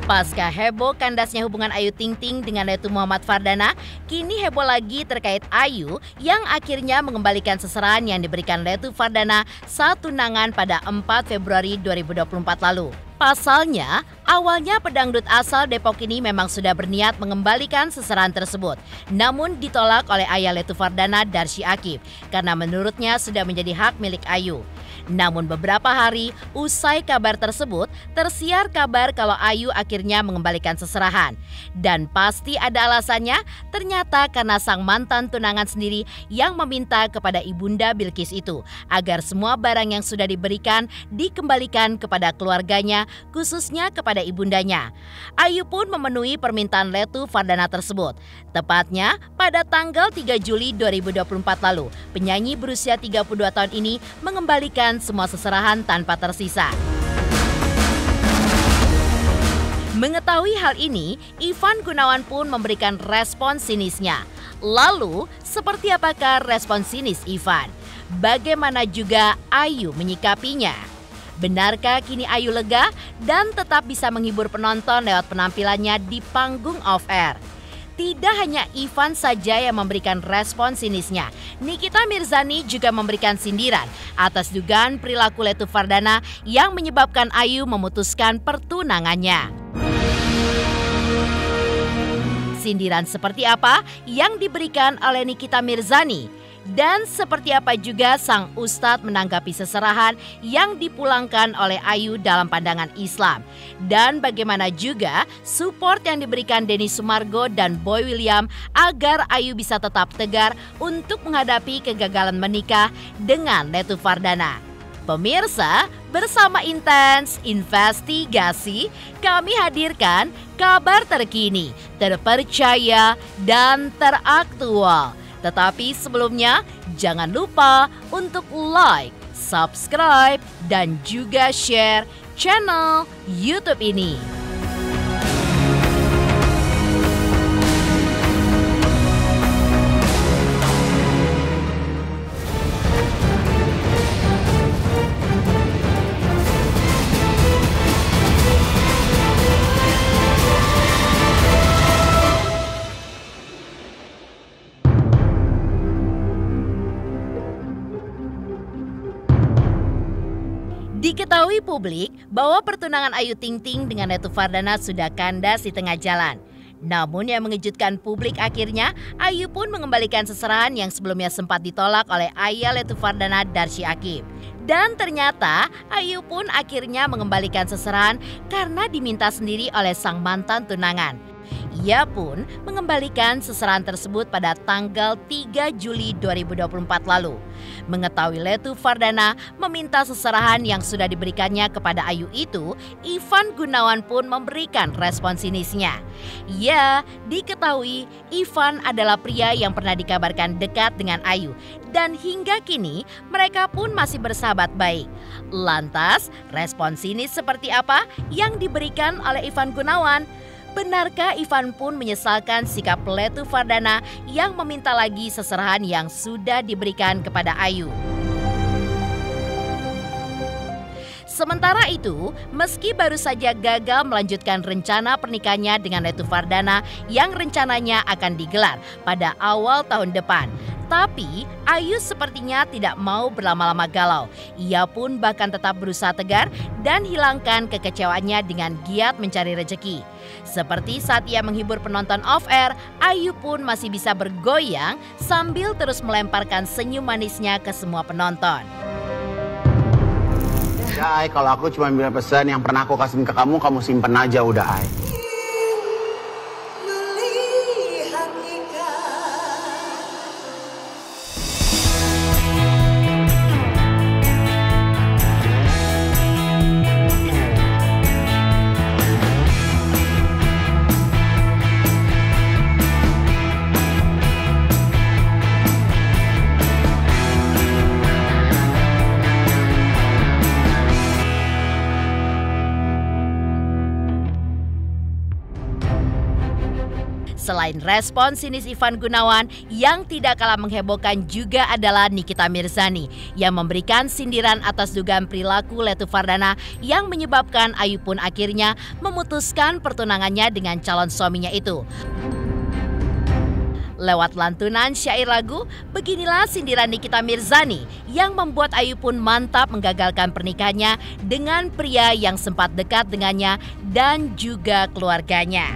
Pasca heboh kandasnya hubungan Ayu Ting Ting dengan Letu Muhammad Fardana, kini heboh lagi terkait Ayu yang akhirnya mengembalikan seserahan yang diberikan Letu Fardana saat tunangan pada 4 Februari 2024 lalu. Pasalnya, awalnya pedangdut asal Depok ini memang sudah berniat mengembalikan seserahan tersebut. Namun ditolak oleh ayah Letu Fardana, Darsi Akif, karena menurutnya sudah menjadi hak milik Ayu. Namun beberapa hari usai kabar tersebut, tersiar kabar kalau Ayu akhirnya mengembalikan seserahan. Dan pasti ada alasannya, ternyata karena sang mantan tunangan sendiri yang meminta kepada ibunda Bilqis itu agar semua barang yang sudah diberikan dikembalikan kepada keluarganya, khususnya kepada ibundanya. Ayu pun memenuhi permintaan Letu Fardana tersebut. Tepatnya pada tanggal 3 Juli 2024 lalu, penyanyi berusia 32 tahun ini mengembalikan semua seserahan tanpa tersisa. Mengetahui hal ini, Ivan Gunawan pun memberikan respon sinisnya. Lalu, seperti apakah respon sinis Ivan? Bagaimana juga Ayu menyikapinya? Benarkah kini Ayu lega dan tetap bisa menghibur penonton lewat penampilannya di panggung off-air? Tidak hanya Ivan saja yang memberikan respon sinisnya, Nikita Mirzani juga memberikan sindiran atas dugaan perilaku Letu Fardana yang menyebabkan Ayu memutuskan pertunangannya. Sindiran seperti apa yang diberikan oleh Nikita Mirzani? Dan seperti apa juga sang ustadz menanggapi seserahan yang dipulangkan oleh Ayu dalam pandangan Islam. Dan bagaimana juga support yang diberikan Denny Sumargo dan Boy William agar Ayu bisa tetap tegar untuk menghadapi kegagalan menikah dengan Letu Fardana. Pemirsa, bersama Intens Investigasi, kami hadirkan kabar terkini, terpercaya, dan teraktual. Tetapi sebelumnya, jangan lupa untuk like, subscribe, dan juga share channel YouTube ini. Diketahui publik bahwa pertunangan Ayu Ting Ting dengan Letu Fardana sudah kandas di tengah jalan. Namun yang mengejutkan publik akhirnya, Ayu pun mengembalikan seserahan yang sebelumnya sempat ditolak oleh ayah Letu Fardana, Darsi Akif. Dan ternyata Ayu pun akhirnya mengembalikan seserahan karena diminta sendiri oleh sang mantan tunangan. Ia pun mengembalikan seserahan tersebut pada tanggal 3 Juli 2024 lalu. Mengetahui Letu Fardana meminta seserahan yang sudah diberikannya kepada Ayu itu, Ivan Gunawan pun memberikan respon sinisnya. Ya, diketahui Ivan adalah pria yang pernah dikabarkan dekat dengan Ayu dan hingga kini mereka pun masih bersahabat baik. Lantas, respon sinis seperti apa yang diberikan oleh Ivan Gunawan? Benarkah Ivan pun menyesalkan sikap Letu Fardana yang meminta lagi seserahan yang sudah diberikan kepada Ayu? Sementara itu, meski baru saja gagal melanjutkan rencana pernikahannya dengan Letu Fardana yang rencananya akan digelar pada awal tahun depan, tapi Ayu sepertinya tidak mau berlama-lama galau. Ia pun bahkan tetap berusaha tegar dan hilangkan kekecewaannya dengan giat mencari rezeki. Seperti saat ia menghibur penonton off-air, Ayu pun masih bisa bergoyang sambil terus melemparkan senyum manisnya ke semua penonton. Ya, Ay, kalau aku cuma bilang pesan yang pernah aku kasihin ke kamu, kamu simpen aja udah, Ay. Selain respon sinis Ivan Gunawan, yang tidak kalah menghebohkan juga adalah Nikita Mirzani yang memberikan sindiran atas dugaan perilaku Letu Fardana yang menyebabkan Ayu pun akhirnya memutuskan pertunangannya dengan calon suaminya itu. Lewat lantunan syair lagu, beginilah sindiran Nikita Mirzani yang membuat Ayu pun mantap menggagalkan pernikahannya dengan pria yang sempat dekat dengannya dan juga keluarganya.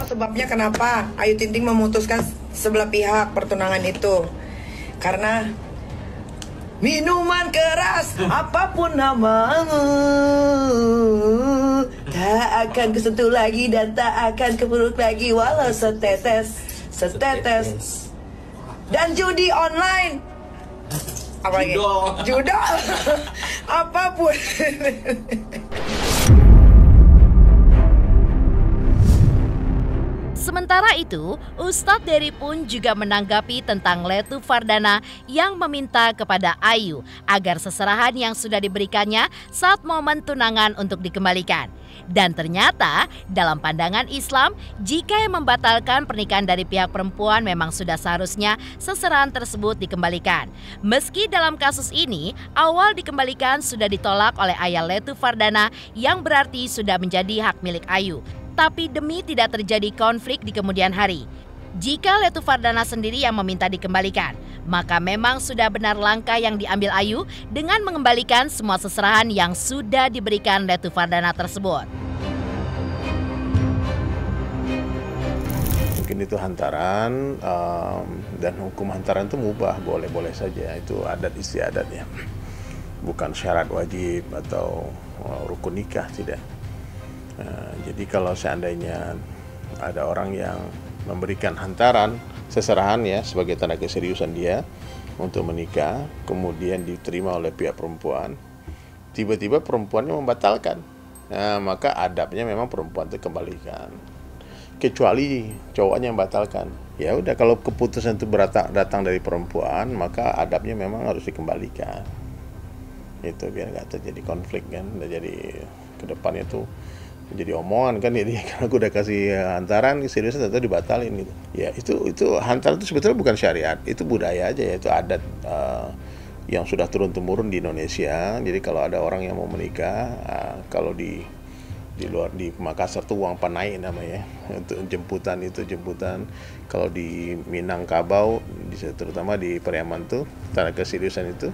Sebabnya kenapa Ayu Ting Ting memutuskan sebelah pihak pertunangan itu? Karena minuman keras apapun namamu tak akan kusentuh lagi dan tak akan keperuk lagi walau setetes. Dan judi online. Apa lagi? Judo. Apapun. Sementara itu, Ustadz Dery pun juga menanggapi tentang Letu Fardana yang meminta kepada Ayu agar seserahan yang sudah diberikannya saat momen tunangan untuk dikembalikan. Dan ternyata dalam pandangan Islam, jika yang membatalkan pernikahan dari pihak perempuan memang sudah seharusnya seserahan tersebut dikembalikan. Meski dalam kasus ini, awal dikembalikan sudah ditolak oleh ayah Letu Fardana yang berarti sudah menjadi hak milik Ayu. Tapi demi tidak terjadi konflik di kemudian hari, jika Letu Fardana sendiri yang meminta dikembalikan, maka memang sudah benar langkah yang diambil Ayu dengan mengembalikan semua seserahan yang sudah diberikan Letu Fardana tersebut. Mungkin itu hantaran, dan hukum hantaran itu mubah, boleh-boleh saja, itu adat istiadat ya, bukan syarat wajib atau rukun nikah, tidak. Jadi kalau seandainya ada orang yang memberikan hantaran seserahan ya sebagai tanda keseriusan dia untuk menikah, kemudian diterima oleh pihak perempuan, tiba-tiba perempuannya membatalkan, nah, maka adabnya memang perempuan itu kembalikan. Kecuali cowoknya yang batalkan, ya udah, kalau keputusan itu datang dari perempuan, maka adabnya memang harus dikembalikan. Itu biar nggak terjadi konflik kan, jadi kedepannya itu jadi omongan kan, jadi karena aku udah kasih hantaran seriusan ternyata dibatalin gitu. Ya itu hantaran itu sebetulnya bukan syariat, itu budaya aja ya, itu adat yang sudah turun temurun di Indonesia. Jadi kalau ada orang yang mau menikah, kalau di luar di Makassar tuh uang panai namanya, untuk jemputan. Kalau di Minangkabau, terutama di Pariaman tuh tanda keseriusan itu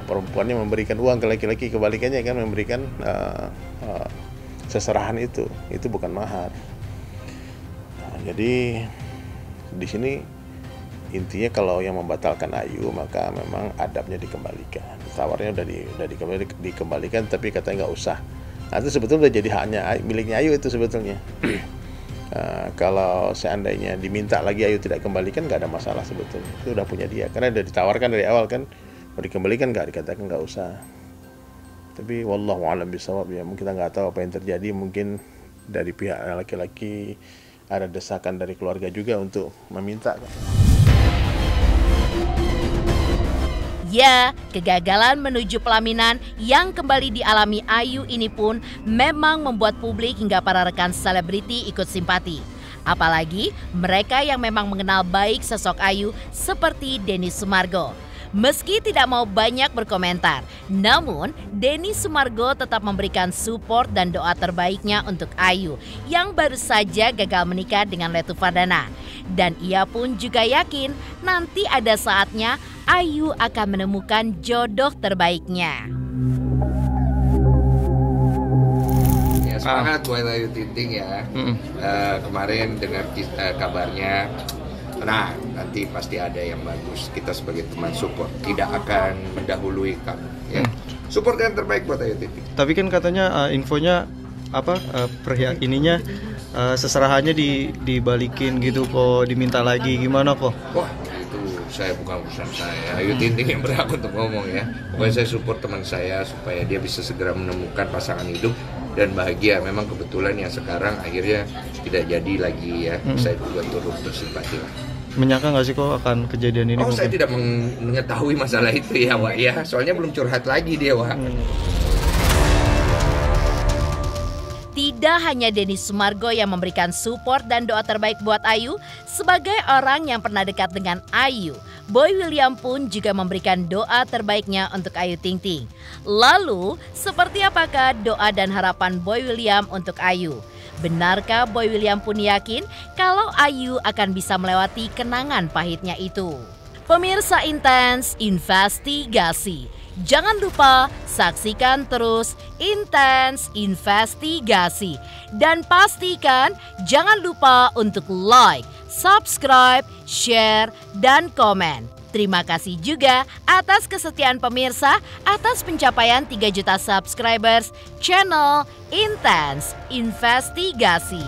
perempuannya memberikan uang ke laki-laki, kebalikannya kan memberikan seserahan itu bukan mahar. Nah, jadi di sini intinya kalau yang membatalkan Ayu maka memang adabnya dikembalikan. Tawarnya udah dikembalikan, tapi katanya nggak usah. Nah, itu sebetulnya udah jadi haknya miliknya Ayu itu sebetulnya. Kalau seandainya diminta lagi Ayu tidak kembalikan, nggak ada masalah sebetulnya. Itu udah punya dia, karena udah ditawarkan dari awal kan, mau dikembalikan nggak, dikatakan nggak usah. Tapi wallahu a'lam bishawab ya, mungkin kita nggak tahu apa yang terjadi. Mungkin dari pihak laki-laki ada desakan dari keluarga juga untuk meminta. Ya, kegagalan menuju pelaminan yang kembali dialami Ayu ini pun memang membuat publik hingga para rekan selebriti ikut simpati. Apalagi mereka yang memang mengenal baik sosok Ayu seperti Denny Sumargo. Meski tidak mau banyak berkomentar, namun Denny Sumargo tetap memberikan support dan doa terbaiknya untuk Ayu yang baru saja gagal menikah dengan Letu Fardana. Dan ia pun juga yakin nanti ada saatnya Ayu akan menemukan jodoh terbaiknya. Ya, semangat buat Ayu Ting Ting ya. Kemarin dengar kabarnya. Nah, nanti pasti ada yang bagus. Kita sebagai teman support, tidak akan mendahului kamu ya. Support yang terbaik buat Ayu Ting Ting. Tapi kan katanya infonya apa ininya seserahannya dibalikin gitu kok, diminta lagi gimana kok? Wah, itu saya bukan urusan saya. Ayu Ting Ting yang berhak untuk ngomong ya. Pokoknya saya support teman saya supaya dia bisa segera menemukan pasangan hidup dan bahagia. Memang kebetulan yang sekarang akhirnya tidak jadi lagi ya. Saya juga turut bersimpati lah. Menyangka nggak sih kok akan kejadian ini? Oh, mungkin? saya tidak mengetahui masalah itu ya, Wak ya. Soalnya belum curhat lagi dia, Wak. Tidak hanya Denny Sumargo yang memberikan support dan doa terbaik buat Ayu, sebagai orang yang pernah dekat dengan Ayu, Boy William pun juga memberikan doa terbaiknya untuk Ayu Ting Ting. Lalu, seperti apakah doa dan harapan Boy William untuk Ayu? Benarkah Boy William pun yakin kalau Ayu akan bisa melewati kenangan pahitnya itu? Pemirsa Intens Investigasi, jangan lupa saksikan terus Intens Investigasi. Dan pastikan jangan lupa untuk like, subscribe, share, dan komen. Terima kasih juga atas kesetiaan pemirsa atas pencapaian 3 juta subscribers channel Intens Investigasi.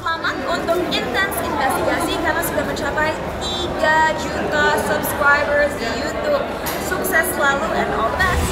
Selamat untuk Intens Investigasi karena sudah mencapai 3 juta subscribers di YouTube. Sukses selalu and all the best.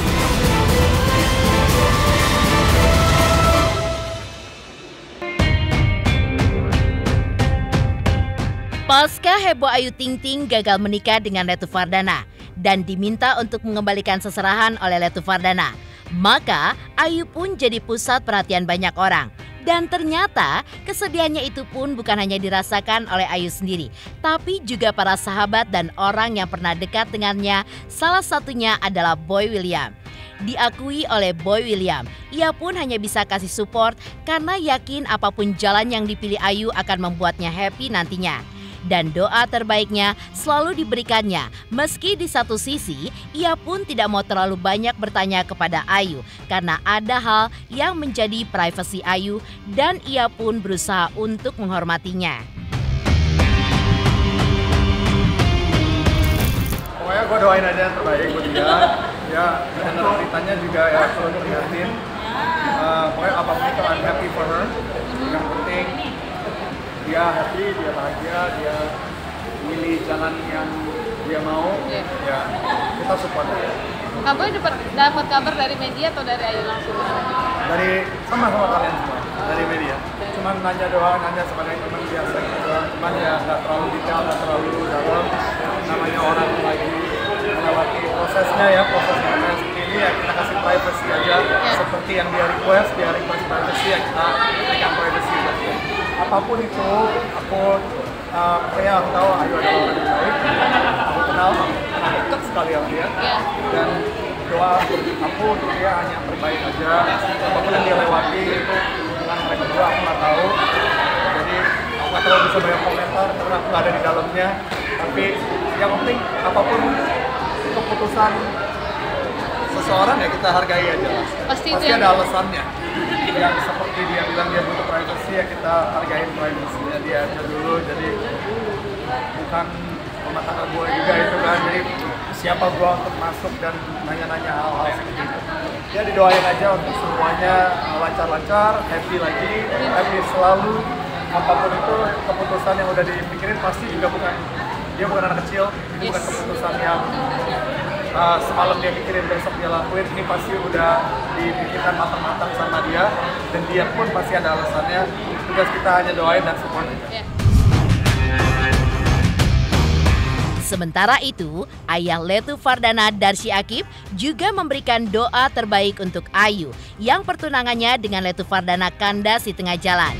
Pasca heboh Ayu Ting Ting gagal menikah dengan Letu Fardana dan diminta untuk mengembalikan seserahan oleh Letu Fardana, maka Ayu pun jadi pusat perhatian banyak orang. Dan ternyata kesedihannya itu pun bukan hanya dirasakan oleh Ayu sendiri, tapi juga para sahabat dan orang yang pernah dekat dengannya, salah satunya adalah Boy William. Diakui oleh Boy William, ia pun hanya bisa kasih support karena yakin apapun jalan yang dipilih Ayu akan membuatnya happy nantinya. Dan doa terbaiknya selalu diberikannya, meski di satu sisi ia pun tidak mau terlalu banyak bertanya kepada Ayu karena ada hal yang menjadi privasi Ayu dan ia pun berusaha untuk menghormatinya. Pokoknya gue doain aja yang terbaik buat dia. Ya, dan ceritanya juga ya selalu prihatin. Pokoknya apapun itu I'm happy for her. Yang penting dia happy, dia bahagia, dia milih jalan yang dia mau. Ya, kita support aja. Kamu dapat kabar dari media atau dari Ayu langsung? Dari sama kalian semua, dari media. Cuman nanya doang, nanya sebagai teman biasa gitu doang. Cuman ya nggak terlalu detail, nggak terlalu dalam. Namanya orang lagi melewati prosesnya ya, prosesnya seperti ini ya kita kasih privacy aja. Seperti yang dia request privacy ya kita berikan privacy. Apapun itu, aku tahu Ayu adalah orang yang baik. Aku kenal dekat sekali sama dia. Dan doa aku untuk dia hanya yang terbaik aja. Apapun yang dia lewati itu hubungan mereka berdua aku nggak tahu. Jadi aku nggak terlalu bisa banyak komentar karena aku nggak ada di dalamnya. Tapi yang penting apapun keputusan seseorang ya kita hargai aja. Pasti ada alasannya. Yang seperti dia bilang dia butuh privacy ya kita hargain privasinya dia aja dulu. Jadi bukan rumah tangga gue juga itu kan. Jadi siapa gue untuk masuk dan nanya-nanya hal-hal seperti itu. Ya didoain aja untuk semuanya lancar-lancar, happy lagi, happy selalu. Apapun itu keputusan yang udah dipikirin pasti juga dia bukan anak kecil. Ini bukan keputusan yang semalam dia pikirin besok dia lakuin. Ini pasti udah dipikirkan matang-matang sama dia dan dia pun pasti ada alasannya. Tugas kita hanya doain dan support aja. Sementara itu, ayah Letu Fardana Darsi Akib juga memberikan doa terbaik untuk Ayu yang pertunangannya dengan Letu Fardana kandas di tengah jalan.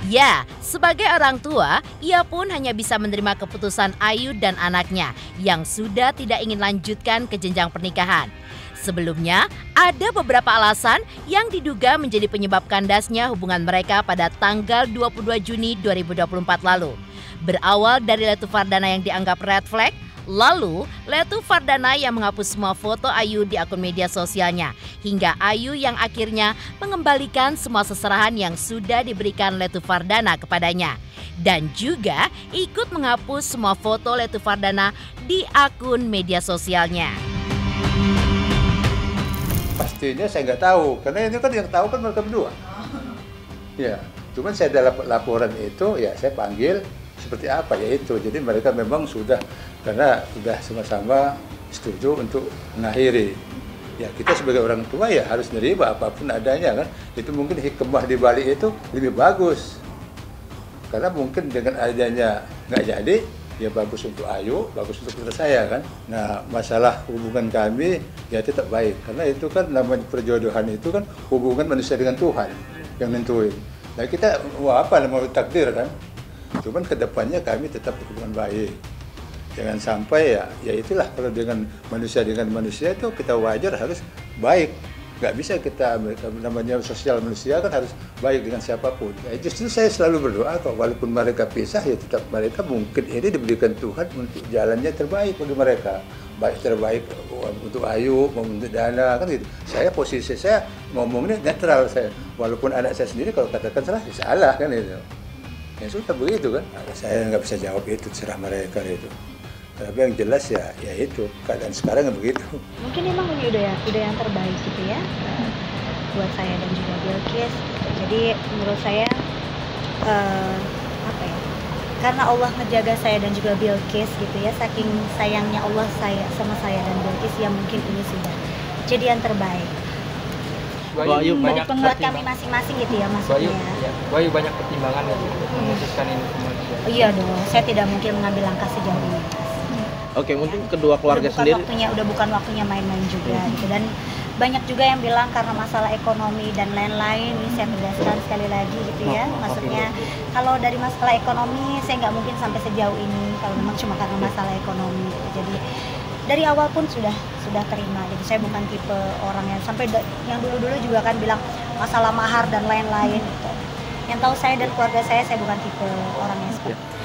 Ya, sebagai orang tua, ia pun hanya bisa menerima keputusan Ayu dan anaknya yang sudah tidak ingin lanjutkan ke jenjang pernikahan. Sebelumnya, ada beberapa alasan yang diduga menjadi penyebab kandasnya hubungan mereka pada tanggal 22 Juni 2024 lalu. Berawal dari Letu Fardana yang dianggap red flag, lalu Letu Fardana yang menghapus semua foto Ayu di akun media sosialnya, hingga Ayu yang akhirnya mengembalikan semua seserahan yang sudah diberikan Letu Fardana kepadanya. Dan juga ikut menghapus semua foto Letu Fardana di akun media sosialnya. Pastinya saya nggak tahu, karena ini kan yang tahu kan mereka berdua. Ya, cuman saya dalam laporan itu ya saya panggil seperti apa ya itu. Jadi mereka memang sudah, karena sudah sama-sama setuju untuk mengakhiri. Ya kita sebagai orang tua ya harus nerima apapun adanya kan. Itu mungkin hikmah di balik itu lebih bagus. Karena mungkin dengan adanya nggak jadi, ya bagus untuk Ayu, bagus untuk putra saya kan. Nah, masalah hubungan kami ya tetap baik, karena itu kan namanya perjodohan itu kan hubungan manusia dengan Tuhan yang nentuin. Nah kita apa namanya takdir kan. Cuman kedepannya kami tetap berhubungan baik. Jangan sampai ya itulah, kalau dengan manusia itu kita wajar harus baik. Nggak bisa kita, namanya sosial manusia kan harus baik dengan siapapun. Ya, justru saya selalu berdoa kok, walaupun mereka pisah ya tetap mereka mungkin ini diberikan Tuhan untuk jalannya terbaik bagi mereka. Baik terbaik untuk Ayu, untuk Dana kan gitu. Saya posisi saya ngomongnya netral saya. Walaupun anak saya sendiri kalau katakan salah, ya salah kan itu. Ya sudah begitu kan. Saya nggak bisa jawab itu, serah mereka itu. Tapi yang jelas ya itu keadaan sekarang begitu. Mungkin emang ini udah yang terbaik gitu ya buat saya dan juga Bilqis. Jadi menurut saya apa ya? Karena Allah ngejaga saya dan juga Bilqis gitu ya, saking sayangnya Allah sama saya dan Bilqis, ya mungkin ini sudah jadi yang terbaik. Bayu banyak buat kami masing-masing gitu ya maksudnya. Bayu banyak pertimbangan ya memutuskan ini semua. Iya dong, saya tidak mungkin mengambil langkah sejauh ini. Oke, mungkin kedua keluarga sendiri. Udah bukan waktunya main-main juga gitu. Dan banyak juga yang bilang karena masalah ekonomi dan lain-lain. Ini saya tegaskan sekali lagi gitu ya. Maksudnya kalau dari masalah ekonomi saya nggak mungkin sampai sejauh ini kalau memang cuma karena masalah ekonomi gitu. Jadi dari awal pun sudah terima. Jadi saya bukan tipe orang yang sampai yang dulu-dulu juga kan bilang masalah mahar dan lain-lain gitu. Yang tahu saya dan keluarga saya bukan tipe orang yang seperti itu.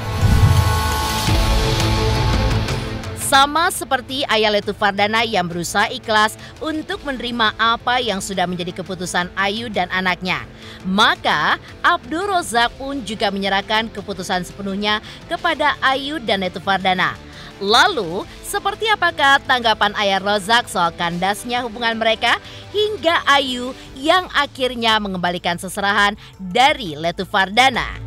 Sama seperti ayah Letu Fardana yang berusaha ikhlas untuk menerima apa yang sudah menjadi keputusan Ayu dan anaknya. Maka Abdul Rozak pun juga menyerahkan keputusan sepenuhnya kepada Ayu dan Letu Fardana. Lalu, seperti apakah tanggapan ayah Rozak soal kandasnya hubungan mereka hingga Ayu yang akhirnya mengembalikan seserahan dari Letu Fardana?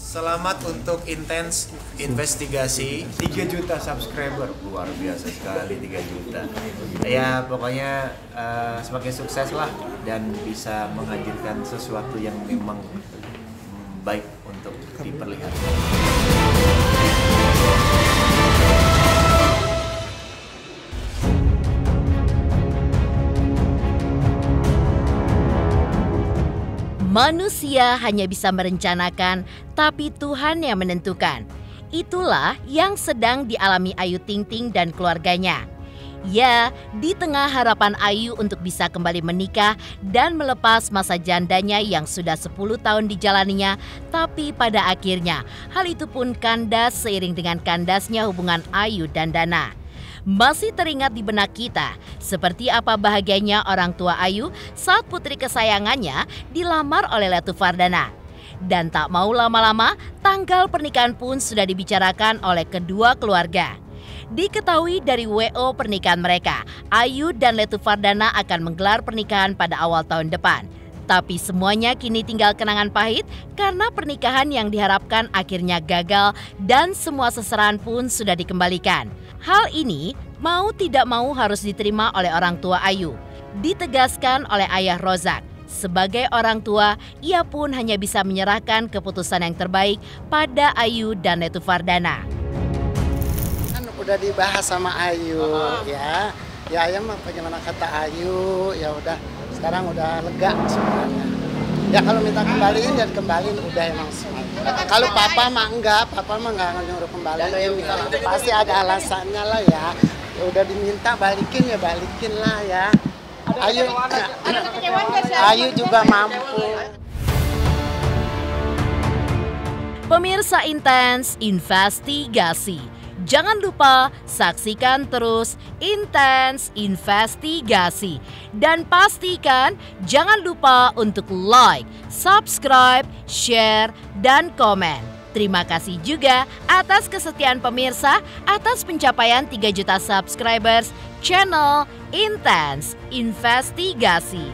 Selamat untuk Intens investigasi 3 juta subscriber, luar biasa sekali 3 juta. Ya pokoknya semakin sukses lah dan bisa menghadirkan sesuatu yang memang baik untuk diperlihatkan. Manusia hanya bisa merencanakan, tapi Tuhan yang menentukan. Itulah yang sedang dialami Ayu Ting Ting dan keluarganya. Ya, di tengah harapan Ayu untuk bisa kembali menikah dan melepas masa jandanya yang sudah 10 tahun dijalaninya, tapi pada akhirnya hal itu pun kandas seiring dengan kandasnya hubungan Ayu dan Dana. Masih teringat di benak kita seperti apa bahagianya orang tua Ayu saat putri kesayangannya dilamar oleh Letu Fardana. Dan tak mau lama-lama, tanggal pernikahan pun sudah dibicarakan oleh kedua keluarga. Diketahui dari WO pernikahan mereka, Ayu dan Letu Fardana akan menggelar pernikahan pada awal tahun depan. Tapi semuanya kini tinggal kenangan pahit karena pernikahan yang diharapkan akhirnya gagal dan semua seserahan pun sudah dikembalikan. Hal ini mau tidak mau harus diterima oleh orang tua Ayu. Ditegaskan oleh ayah Rozak. Sebagai orang tua, ia pun hanya bisa menyerahkan keputusan yang terbaik pada Ayu dan Letu Fardana. Kan udah dibahas sama Ayu ya. Ya mah bagaimana kata Ayu, ya udah sekarang udah lega semuanya. Ya kalau minta kembaliin ya kembaliin udah emang semuanya. Kalau papa mah enggak nyuruh kembaliin. Pasti ada alasannya lah ya. Ya udah diminta balikin ya balikin lah ya. Ayu juga mampu. Pemirsa Intens Investigasi, jangan lupa saksikan terus Intens Investigasi. Dan pastikan jangan lupa untuk like, subscribe, share, dan komen. Terima kasih juga atas kesetiaan pemirsa atas pencapaian 3 juta subscribers channel Intens Investigasi.